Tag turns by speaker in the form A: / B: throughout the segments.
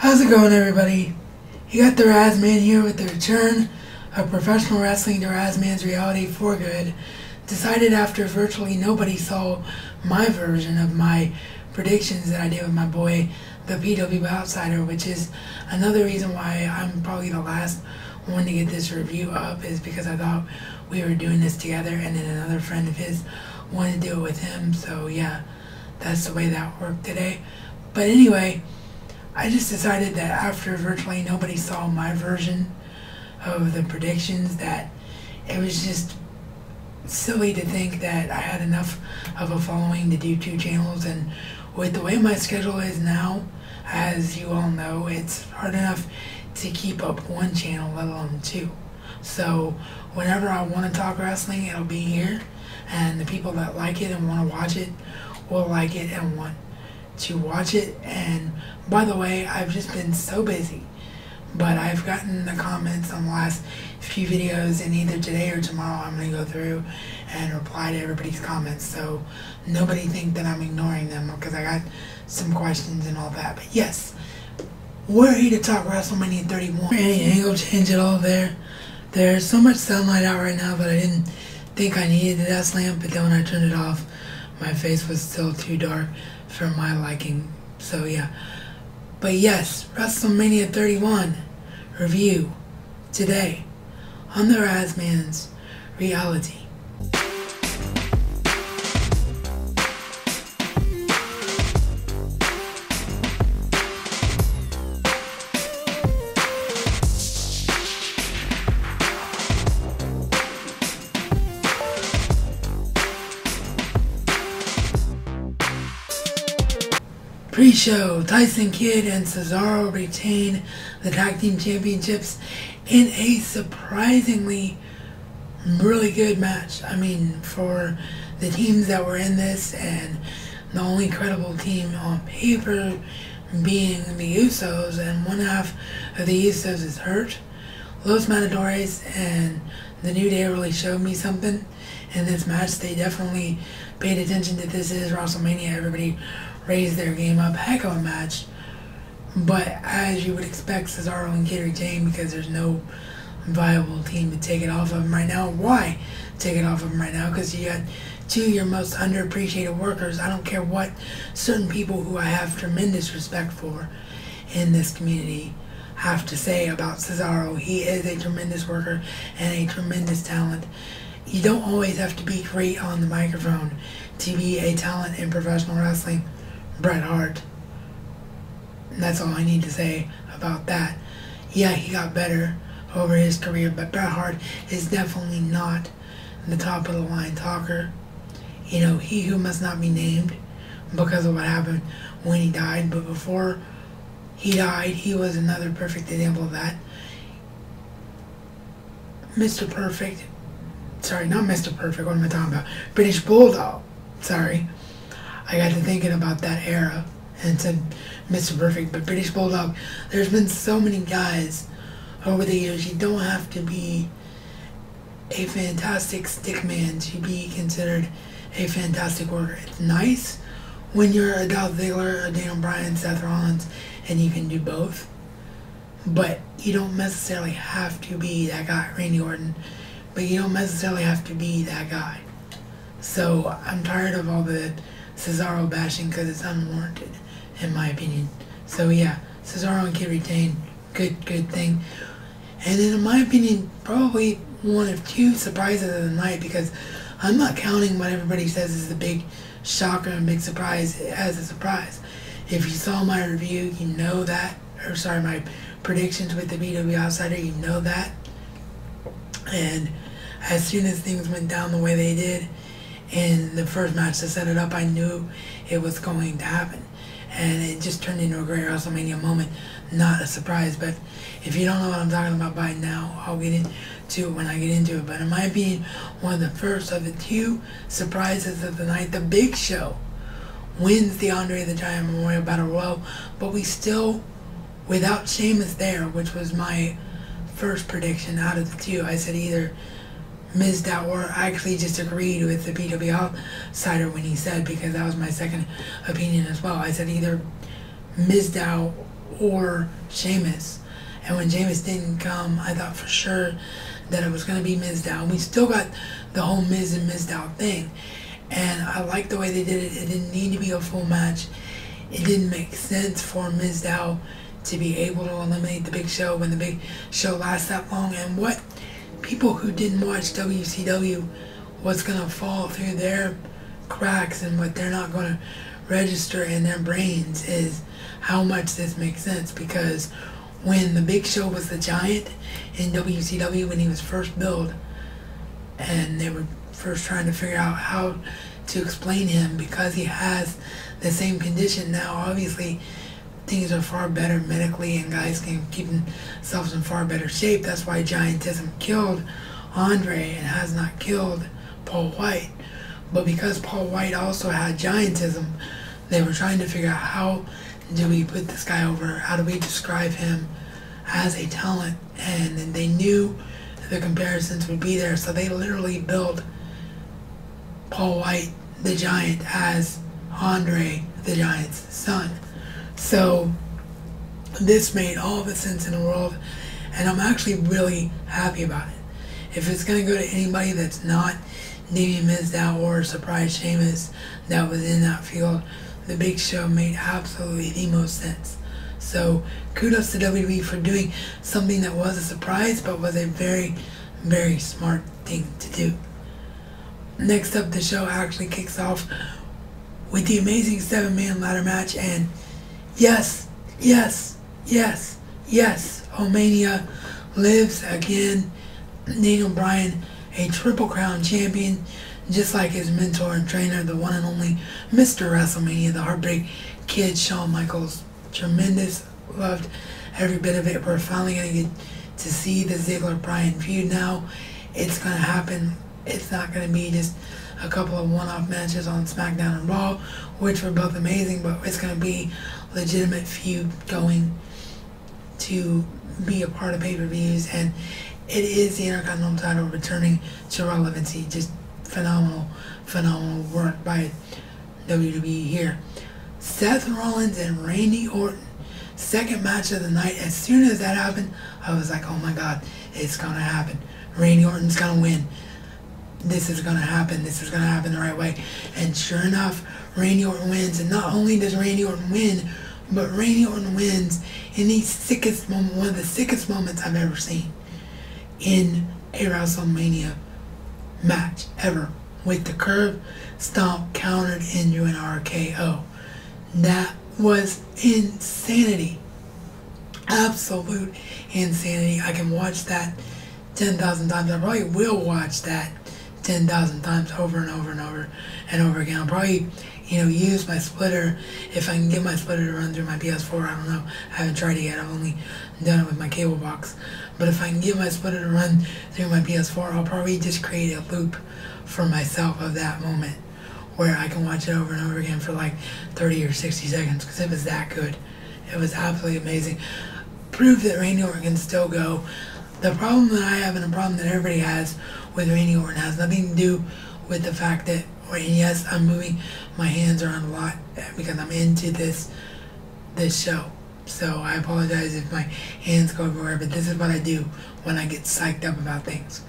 A: How's it going, everybody? You got the Razman here with the return of professional wrestling to Razman's reality for good. Decided after virtually nobody saw my version of my predictions that I did with my boy, the PW Outsider, which is another reason why I'm probably the last one to get this review up, is because I thought we were doing this together, and then another friend of his wanted to do it with him. So yeah, that's the way that worked today. But anyway, I just decided that after virtually nobody saw my version of the predictions, that it was just silly to think that I had enough of a following to do two channels. And with the way my schedule is now, as you all know, it's hard enough to keep up one channel, let alone two. So whenever I want to talk wrestling, it'll be here, and the people that like it and want to watch it will like it and want to watch it. And by the way, I've just been so busy, but I've gotten the comments on the last few videos, and either today or tomorrow I'm going to go through and reply to everybody's comments, so nobody think that I'm ignoring them, because I got some questions and all that. But yes, we're here to talk WrestleMania 31. Any angle change at all there? There's so much sunlight out right now that I didn't think I needed the desk lamp, but then when I turned it off, my face was still too dark for my liking. So yeah. But yes, WrestleMania 31 review today on the Razman's reality. Pre-show, Tyson Kidd and Cesaro retain the Tag Team Championships in a surprisingly really good match. I mean, for the teams that were in this, and the only credible team on paper being the Usos, and one half of the Usos is hurt. Los Matadores and the New Day really showed me something in this match. They definitely paid attention to this is WrestleMania. Everybody raised their game up. Heck of a match. But as you would expect, Cesaro and Kidd retain because there's no viable team to take it off of them right now. Why take it off of them right now? Because you got two of your most underappreciated workers. I don't care what certain people who I have tremendous respect for in this community have to say about Cesaro. He is a tremendous worker and a tremendous talent. You don't always have to be great on the microphone to be a talent in professional wrestling. Bret Hart. And that's all I need to say about that. Yeah, he got better over his career, but Bret Hart is definitely not the top of the line talker. You know, he who must not be named because of what happened when he died. But before he died, he was another perfect example of that. Mr. Perfect. Sorry, not Mr. Perfect. What am I talking about? British Bulldog. Sorry. I got to thinking about that era and said Mr. Perfect, but British Bulldog. There's been so many guys over the years. You don't have to be a fantastic stick man to be considered a fantastic worker. It's nice when you're a Dolph Ziggler, a Daniel Bryan, Seth Rollins, and you can do both. But you don't necessarily have to be that guy, Randy Orton. But you don't necessarily have to be that guy. So I'm tired of all the Cesaro bashing because it's unwarranted, in my opinion. So yeah, Cesaro and Kidd retain. Good thing. And then in my opinion, probably one of two surprises of the night, because I'm not counting what everybody says is the big shocker and big surprise as a surprise. If you saw my review, you know that. Or sorry, my predictions with the BW Outsider, you know that. And as soon as things went down the way they did in the first match to set it up, I knew it was going to happen. And it just turned into a great WrestleMania moment. Not a surprise, but if you don't know what I'm talking about by now, I'll get into it when I get into it. But in my opinion, one of the first of the two surprises of the night, the Big Show wins the Andre the Giant Memorial Battle Royal, but we still, without Sheamus there, which was my first prediction out of the two. I said either Mizdow, or I actually just agreed with the PW Outsider when he said, because that was my second opinion as well. I said either Mizdow or Sheamus. And when Sheamus didn't come, I thought for sure that it was going to be Mizdow. We still got the whole Miz and Mizdow thing. And I liked the way they did it. It didn't need to be a full match. It didn't make sense for Mizdow to be able to eliminate the Big Show when the Big Show lasts that long. And what people who didn't watch WCW, what's going to fall through their cracks and what they're not going to register in their brains is how much this makes sense. Because when the Big Show was the Giant in WCW, when he was first billed, and they were first trying to figure out how to explain him because he has the same condition now, obviously things are far better medically and guys can keep themselves in far better shape. That's why Giantism killed Andre and has not killed Paul White. But because Paul White also had Giantism, they were trying to figure out how do we put this guy over, how do we describe him as a talent, and they knew the comparisons would be there, so they literally built Paul White the Giant as Andre the Giant's son. So this made all the sense in the world, and I'm actually really happy about it. If it's going to go to anybody that's not Damien Mizdow or Surprise Sheamus that was in that field, the Big Show made absolutely the most sense. So kudos to WWE for doing something that was a surprise but was a very, very smart thing to do. Next up, the show actually kicks off with the amazing 7-man ladder match, and yes, Omania lives again. Daniel Bryan, a Triple Crown champion, just like his mentor and trainer, the one and only Mr. WrestleMania, the Heartbreak Kid, Shawn Michaels. Tremendous, loved every bit of it. We're finally going to get to see the Ziggler-Bryan feud now. It's going to happen. It's not going to be just a couple of one-off matches on SmackDown and Raw, which were both amazing, but it's going to be legitimate feud going to be a part of pay-per-views, and it is the Intercontinental title returning to relevancy. Just phenomenal work by WWE here. Seth Rollins and Randy Orton, second match of the night. As soon as that happened, I was like, oh my god, it's gonna happen. Randy Orton's gonna win. This is gonna happen. This is gonna happen the right way. And sure enough, Randy Orton wins. And not only does Randy Orton win, but Randy Orton wins in the sickest moment, one of the sickest moments I've ever seen in a WrestleMania match ever, with the curve stomp countered into an RKO. That was insanity. Absolute insanity. I can watch that 10,000 times. I probably will watch that 10,000 times over and over and over and over again. I'll probably, use my splitter if I can get my splitter to run through my PS4. I don't know. I haven't tried it yet. I've only done it with my cable box. But if I can get my splitter to run through my PS4, I'll probably just create a loop for myself of that moment where I can watch it over and over again for like 30 or 60 seconds, because it was that good. It was absolutely amazing. Proved that Randy Orton can still go. The problem that I have, and the problem that everybody has with Randy Orton, has nothing to do with the fact that, and yes, I'm moving my hands around a lot because I'm into this show. So I apologize if my hands go everywhere, but this is what I do when I get psyched up about things.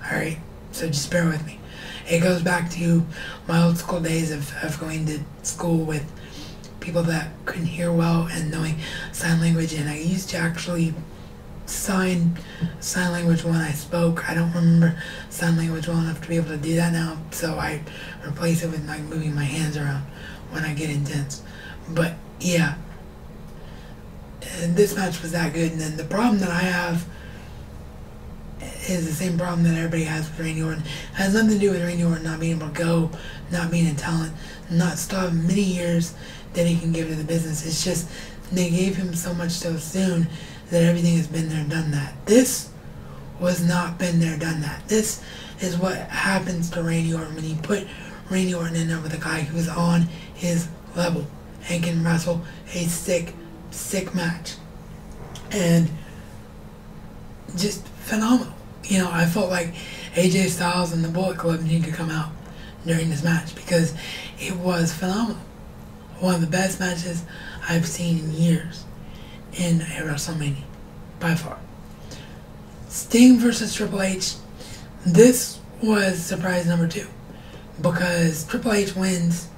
A: Alright? So just bear with me. It goes back to my old school days of going to school with people that couldn't hear well and knowing sign language, and I used to actually sign language when I spoke. I don't remember sign language well enough to be able to do that now, so I replace it with like moving my hands around when I get intense. But yeah, and this match was that good. And then the problem that I have is the same problem that everybody has with Randy Orton. It has nothing to do with Randy Orton not being able to go, not being a talent, not still having many years that he can give to the business. It's just they gave him so much so soon that everything has been there, done that. This was not been there, done that. This is what happens to Randy Orton when you put Randy Orton in there with a guy who's on his level and can wrestle a sick match. And just phenomenal. I felt like AJ Styles and the Bullet Club needed to come out during this match because it was phenomenal. One of the best matches I've seen in years. in a WrestleMania, by far. Sting versus Triple H, this was surprise number 2, because Triple H wins,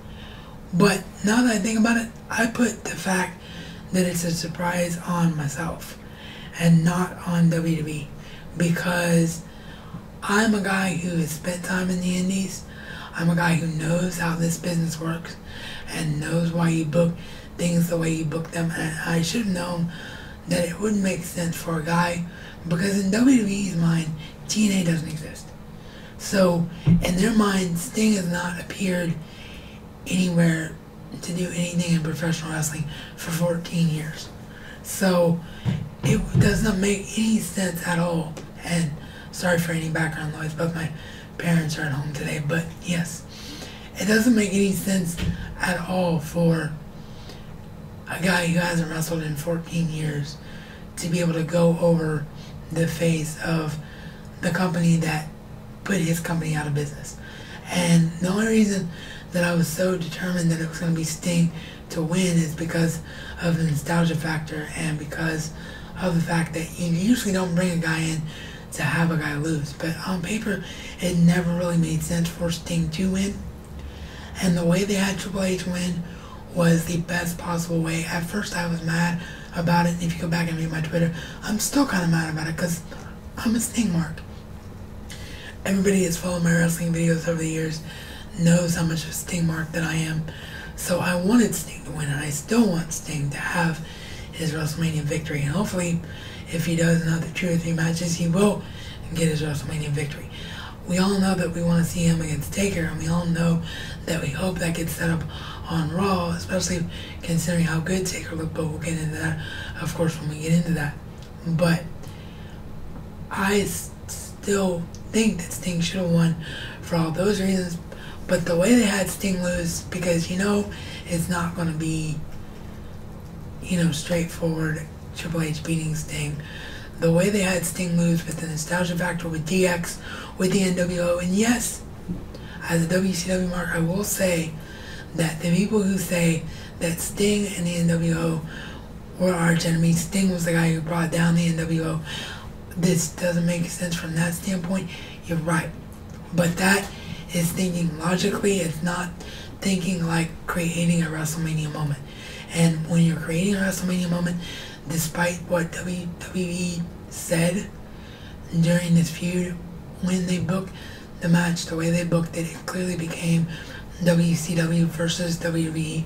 A: but now that I think about it, I put the fact that it's a surprise on myself and not on WWE, because I'm a guy who has spent time in the indies. I'm a guy who knows how this business works and knows why you book things the way you book them, and I should have known that it wouldn't make sense for a guy, because in WWE's mind, TNA doesn't exist. So, in their mind, Sting has not appeared anywhere to do anything in professional wrestling for 14 years. So, it does not make any sense at all. And sorry for any background noise, both my parents are at home today, but yes, it doesn't make any sense at all for a guy who hasn't wrestled in 14 years to be able to go over the face of the company that put his company out of business. And the only reason that I was so determined that it was going to be Sting to win is because of the nostalgia factor and because of the fact that you usually don't bring a guy in to have a guy lose. But on paper, it never really made sense for Sting to win. And the way they had Triple H win was the best possible way. At first, I was mad about it. And if you go back and read my Twitter, I'm still kind of mad about it because I'm a Sting mark. Everybody that's followed my wrestling videos over the years knows how much of a Sting mark that I am. So I wanted Sting to win, and I still want Sting to have his WrestleMania victory. And hopefully, if he does another 2 or 3 matches, he will get his WrestleMania victory. We all know that we want to see him against Taker, and we all know that we hope that gets set up on Raw, especially considering how good Taker looked, but we'll get into that, of course, when we get into that. But I still think that Sting should have won for all those reasons, but the way they had Sting lose, because it's not going to be straightforward Triple H beating Sting. The way they had Sting lose with the nostalgia factor, with DX, with the NWO, and yes, as a WCW mark, I will say that the people who say that Sting and the NWO were arch enemies, Sting was the guy who brought down the NWO, this doesn't make sense from that standpoint, you're right. But that is thinking logically, it's not thinking like creating a WrestleMania moment. And when you're creating a WrestleMania moment, despite what WWE said during this feud, when they booked the match, the way they booked it, it clearly became WCW versus WWE.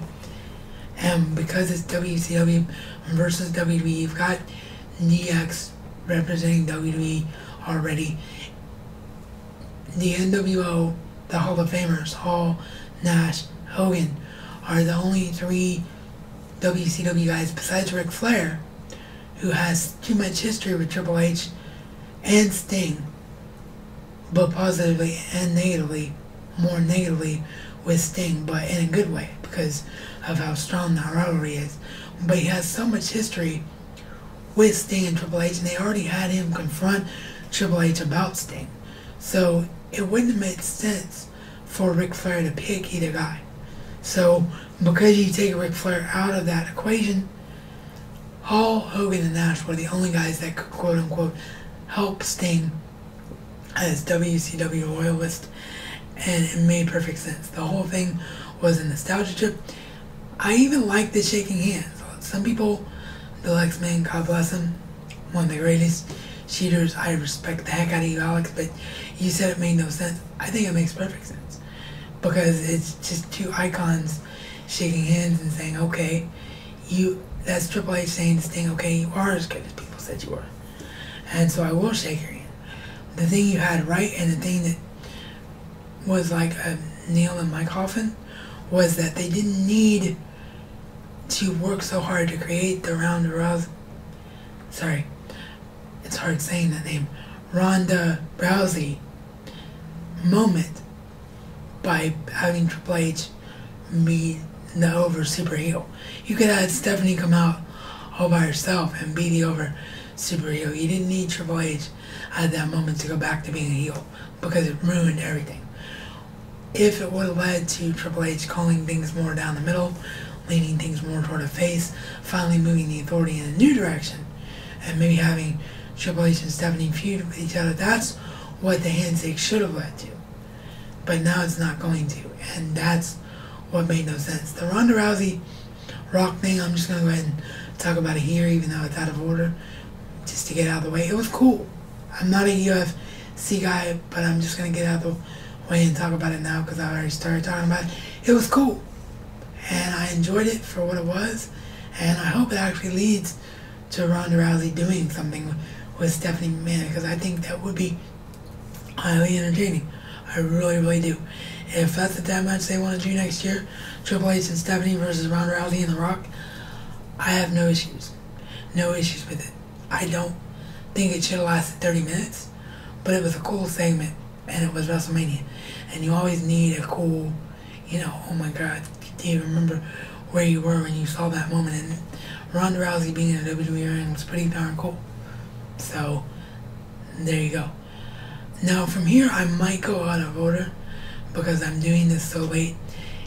A: And because it's WCW versus WWE, you've got DX representing WWE already. The NWO, the Hall of Famers, Hall, Nash, Hogan, are the only 3 WCW guys besides Ric Flair who has too much history with Triple H and Sting, but positively and negatively, more negatively with Sting, but in a good way because of how strong that rivalry is. But he has so much history with Sting and Triple H, and they already had him confront Triple H about Sting. So it wouldn't have made sense for Ric Flair to pick either guy. So because you take Ric Flair out of that equation, Hall, Hogan, and Nash were the only guys that could quote-unquote help Sting as WCW loyalist, and it made perfect sense. The whole thing was a nostalgia trip. I even like the shaking hands. Some people, Bill X-Man, God bless him, one of the greatest cheaters. I respect the heck out of you, Alex, but you said it made no sense. I think it makes perfect sense because it's just 2 icons shaking hands and saying, okay, that's Triple H saying to Sting, okay, you are as good as people said you were. And so I will shake your hand. The thing you had right, and the thing that was like a nail in my coffin, was that they didn't need to work so hard to create the Ronda Rousey. Sorry, it's hard saying that name. Ronda Rousey moment by having Triple H be the over super heel. You could have had Stephanie come out all by herself and be the over super heel. You didn't need Triple H at that moment to go back to being a heel because it ruined everything. If it would have led to Triple H calling things more down the middle, leaning things more toward a face, finally moving the Authority in a new direction, and maybe having Triple H and Stephanie feud with each other. That's what the handshake should have led to. But now it's not going to, and that's what made no sense. The Ronda Rousey Rock thing, I'm just going to go ahead and talk about it here, even though it's out of order, just to get out of the way. It was cool. I'm not a UFC guy, but I'm just going to get out of the way and talk about it now because I already started talking about it. It was cool, and I enjoyed it for what it was, and I hope it actually leads to Ronda Rousey doing something with Stephanie McMahon, because I think that would be highly entertaining. I really, really do. If that's the tag match they want to do next year, Triple H and Stephanie versus Ronda Rousey and The Rock, I have no issues. No issues with it. I don't think it should have lasted 30 minutes, but it was a cool segment, and it was WrestleMania. And you always need a cool, oh my God, do you remember where you were when you saw that moment? And Ronda Rousey being in a WWE ring was pretty darn cool. So, there you go. Now, from here, I might go out of order because I'm doing this so late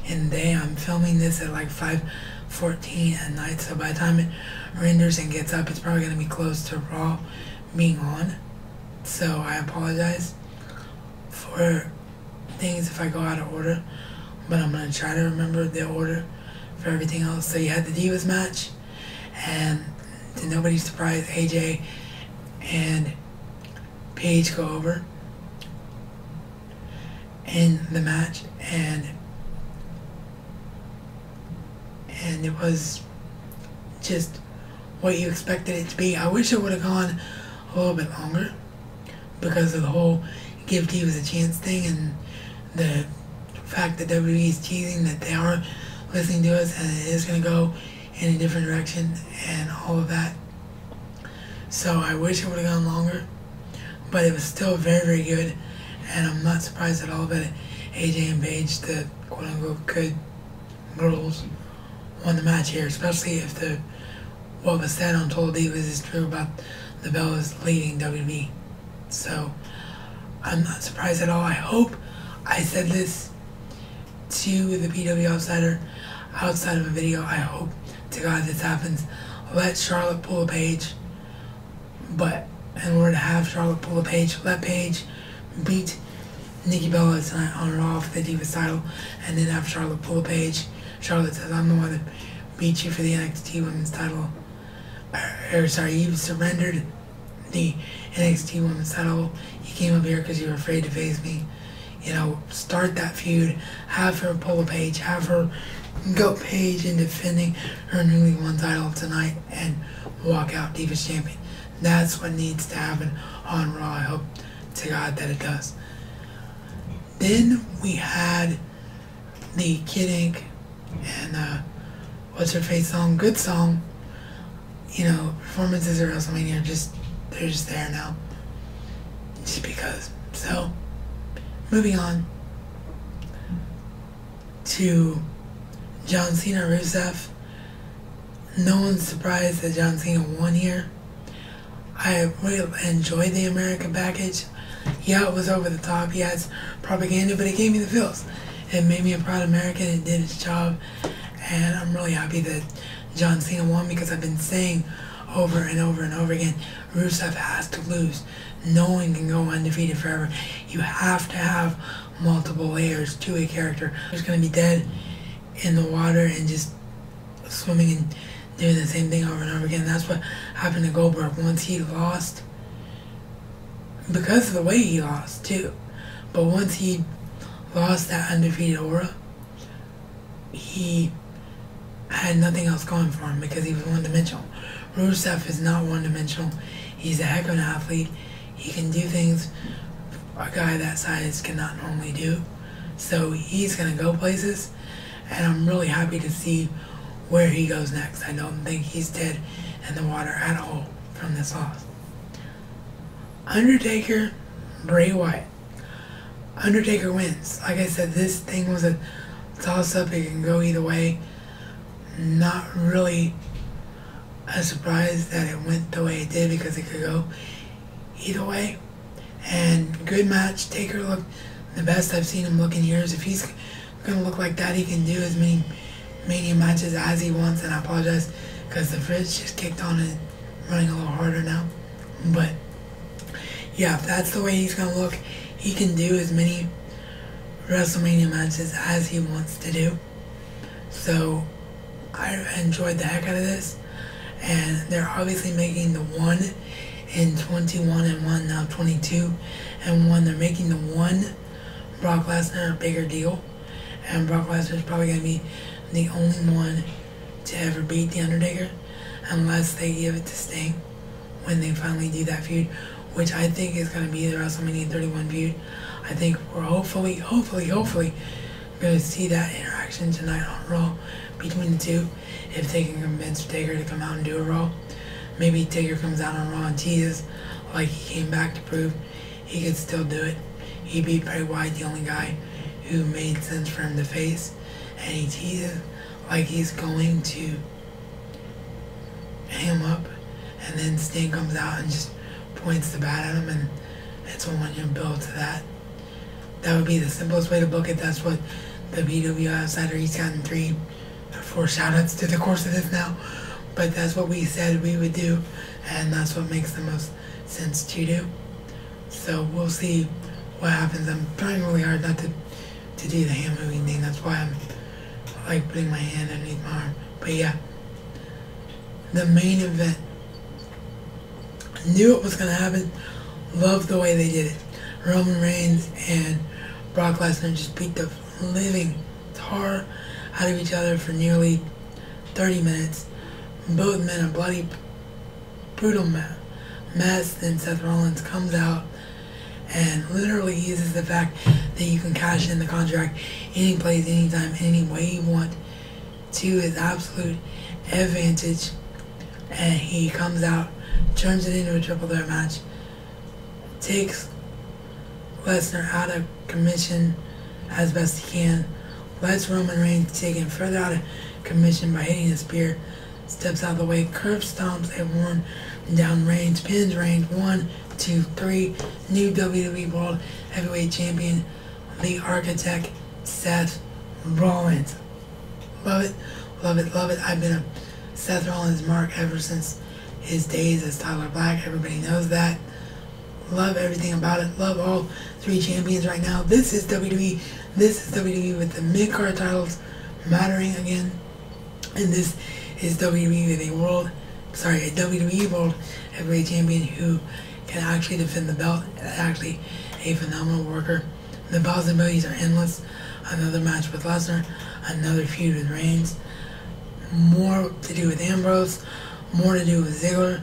A: in the day. I'm filming this at like 5:14 at night, so by the time it renders and gets up, it's probably going to be close to Raw being on. So, I apologize for things if I go out of order, but I'm going to try to remember the order for everything else. So, you had the Divas match, and to nobody's surprise, AJ and Paige go over in the match, and it was just what you expected it to be. I wish it would have gone a little bit longer because of the whole give Divas a chance thing, and the fact that WWE is teasing that they are listening to us and it is going to go in a different direction and all of that. So I wish it would have gone longer, but it was still very, very good, and I'm not surprised at all that AJ and Paige, the quote-unquote good girls, won the match here, especially if what was said on Total Divas is true about the Bellas leading WWE. So I'm not surprised at all. I hope I said this to the PW Outsider outside of a video. I hope to God this happens. Let Charlotte pull a Paige, but in order to have Charlotte pull a Paige, let Paige beat Nikki Bella tonight on Raw for the Divas title, and then have Charlotte pull a Paige. Charlotte says, I'm the one that beat you for the NXT Women's title. You surrendered the NXT Women's title. You came up here because you were afraid to face me. Start that feud, have her pull a Paige, have her go Paige in defending her newly won title tonight, and walk out Divas champion. That's what needs to happen on Raw. I hope to God that it does. Then we had the Kid Ink and what's her face song, good song. Performances at WrestleMania they're just there now, just because. So, moving on to John Cena Rusev. No one's surprised that John Cena won here. I really enjoyed the American package. Yeah, it was over the top. Yeah, it's propaganda, but it gave me the feels. It made me a proud American. It did its job. And I'm really happy that John Cena won, because I've been saying over and over and over again, Rusev has to lose. No one can go undefeated forever. You have to have multiple layers to a character. There's going to be dead in the water and just swimming and doing the same thing over and over again. That's what happened to Goldberg once he lost, because of the way he lost too. But once he lost that undefeated aura, he had nothing else going for him because he was one-dimensional. Rusev is not one-dimensional. He's a heck of an athlete. He can do things a guy that size cannot normally do. So he's going to go places, and I'm really happy to see where he goes next. I don't think he's dead in the water at all from this loss. Undertaker, Bray Wyatt. Undertaker wins. Like I said, this thing was a toss-up. It can go either way. Not really a surprise that it went the way it did, because it could go either way. And good match. Taker looked the best I've seen him look in years. If he's going to look like that, he can do as many Mania matches as he wants, and I apologize because the fridge just kicked on and running a little harder now. But yeah, if that's the way he's gonna look, he can do as many WrestleMania matches as he wants to do. So I enjoyed the heck out of this, and they're obviously making the one in 21 and 1 now 22 and 1. They're making the one Brock Lesnar a bigger deal, and Brock Lesnar is probably going to be the only one to ever beat The Undertaker unless they give it to Sting when they finally do that feud, which I think is going to be the WrestleMania 31 feud. I think we're hopefully going to see that interaction tonight on Raw between the two, if they can convince Taker to come out and do a Raw. Maybe Taker comes out on Raw and teases like he came back to prove he could still do it. He beat Bray Wyatt, the only guy who made sense for him to face, and he teases like he's going to hang him up, and then Sting comes out and just points the bat at him, and it's a 1 year build to that. That would be the simplest way to book it. That's what the BW Outsider, he's gotten 3 or 4 shoutouts to the course of this now, but that's what we said we would do, and that's what makes the most sense to do. So we'll see what happens. I'm trying really hard not to do the hand moving thing. That's why I'm like putting my hand underneath my arm. But yeah, the main event. Knew it was going to happen. Loved the way they did it. Roman Reigns and Brock Lesnar just beat the living tar out of each other for nearly 30 minutes. Both men a bloody, brutal mess. Then Seth Rollins comes out and literally uses the fact that you can cash in the contract any place, anytime, any way you want to his absolute advantage. And he comes out, turns it into a triple threat match, takes Lesnar out of commission as best he can, lets Roman Reigns take him further out of commission by hitting a spear, steps out of the way, curb stomps a worn down Reigns, pins Reigns, 1, 2, 3, new WWE World Heavyweight Champion, the Architect, Seth Rollins. Love it, love it, love it. I've been a Seth Rollins mark ever since his days as Tyler Black. Everybody knows that. Love everything about it. Love all 3 champions right now. This is WWE. This is WWE with the mid-card titles mattering again. And this is WWE with a WWE World Heavyweight Champion who can actually defend the belt. Actually a phenomenal worker. The possibilities are endless. Another match with Lesnar. Another feud with Reigns. More to do with Ambrose. More to do with Ziggler.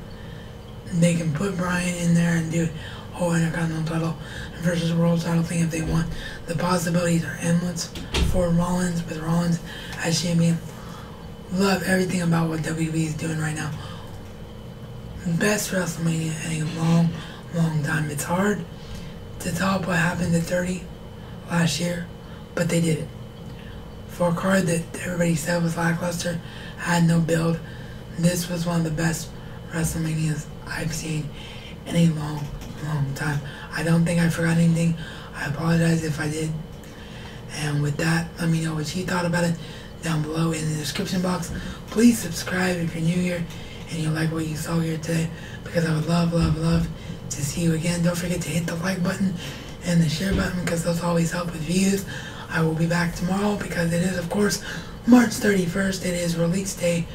A: They can put Bryan in there and do a whole Intercontinental title versus World title thing if they want. The possibilities are endless for Rollins, with Rollins as champion. Love everything about what WWE is doing right now. Best WrestleMania in a long, long time. It's hard to top what happened at 30 last year, but they did it. For a card that everybody said was lackluster, had no build, this was one of the best WrestleManias I've seen in a long, long time. I don't think I forgot anything. I apologize if I did. And with that, let me know what you thought about it down below in the description box. Please subscribe if you're new here and you like what you saw here today, because I would love, love, love to see you again. Don't forget to hit the like button and the share button, because those always help with views. I will be back tomorrow because it is, of course, March 31st. It is release day,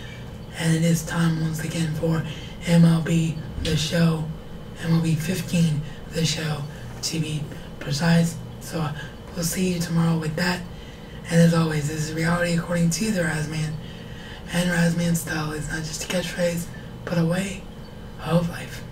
A: and it is time once again for MLB The Show, MLB 15 The Show to be precise. So we'll see you tomorrow with that. And as always, this is reality according to the Razman. And Razman style is not just a catchphrase, but a way of life.